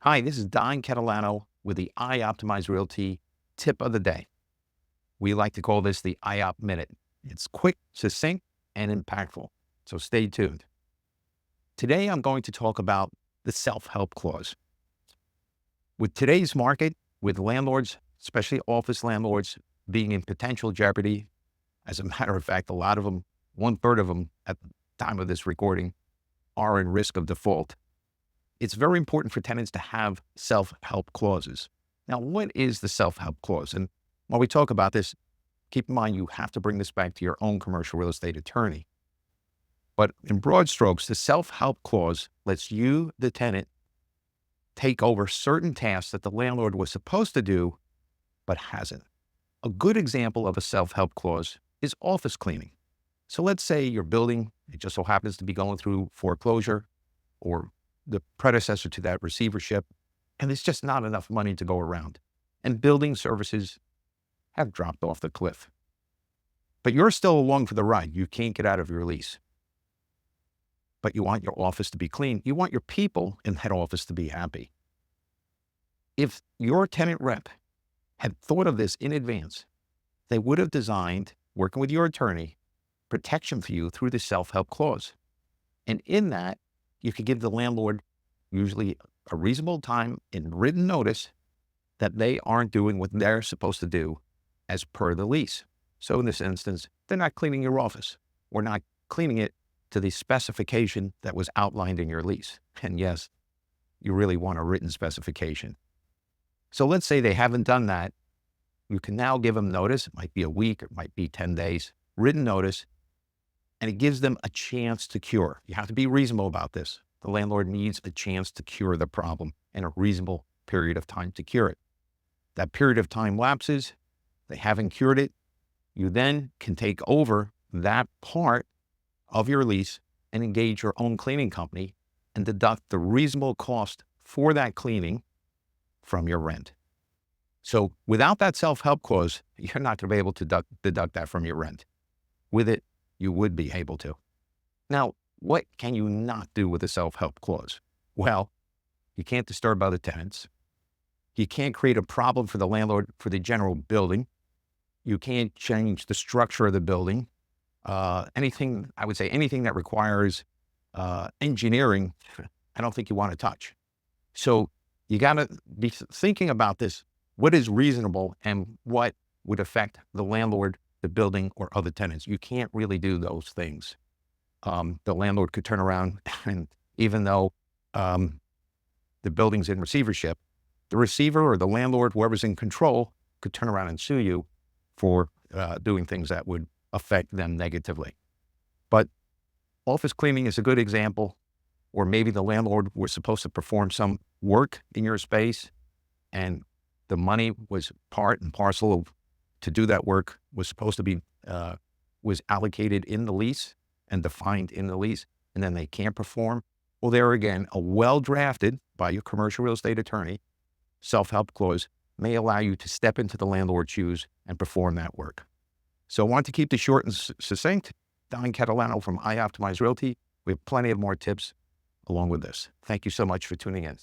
Hi, this is Don Catalano with the iOptimizeRealty tip of the day. We like to call this the iOp Minute. It's quick, succinct, and impactful. So stay tuned. Today, I'm going to talk about the self-help clause. With today's market, with landlords, especially office landlords, being in potential jeopardy, as a matter of fact, a lot of them, 1/3 of them at the time of this recording, are in risk of default. It's very important for tenants to have self-help clauses. Now, what is the self-help clause? And while we talk about this, keep in mind you have to bring this back to your own commercial real estate attorney. But in broad strokes, the self-help clause lets you, the tenant, take over certain tasks that the landlord was supposed to do, but hasn't. A good example of a self-help clause is office cleaning. So let's say your building, it just so happens to be going through foreclosure or the predecessor to that receivership, and there's just not enough money to go around. And building services have dropped off the cliff. But you're still along for the ride. You can't get out of your lease. But you want your office to be clean. You want your people in that office to be happy. If your tenant rep had thought of this in advance, they would have designed, working with your attorney, protection for you through the self-help clause. And in that, you could give the landlord usually a reasonable time in written notice that they aren't doing what they're supposed to do as per the lease. So in this instance, they're not cleaning your office or not cleaning it to the specification that was outlined in your lease. And yes, you really want a written specification. So let's say they haven't done that. You can now give them notice. It might be a week, it might be 10 days, written notice, and it gives them a chance to cure. You have to be reasonable about this. The landlord needs a chance to cure the problem and a reasonable period of time to cure it. That period of time lapses, they haven't cured it. You then can take over that part of your lease and engage your own cleaning company and deduct the reasonable cost for that cleaning from your rent. So without that self-help clause, you're not going to be able to deduct that from your rent. With it, you would be able to. Now, what can you not do with a self-help clause? Well, you can't disturb other tenants. You can't create a problem for the landlord for the general building. You can't change the structure of the building. Anything that requires engineering, I don't think you want to touch. So you got to be thinking about this. What is reasonable and what would affect the landlord, the building, or other tenants? You can't really do those things. The landlord could turn around and even though the building's in receivership, the receiver or the landlord, whoever's in control, could turn around and sue you for doing things that would affect them negatively. But office cleaning is a good example, or maybe the landlord was supposed to perform some work in your space and the money was part and parcel of to do that work was supposed to be, was allocated in the lease and defined in the lease, and then they can't perform. Well, there again, a well-drafted by your commercial real estate attorney self-help clause may allow you to step into the landlord's shoes and perform that work. So I want to keep this short and succinct. Don Catalano from iOptimizeRealty. We have plenty of more tips along with this. Thank you so much for tuning in.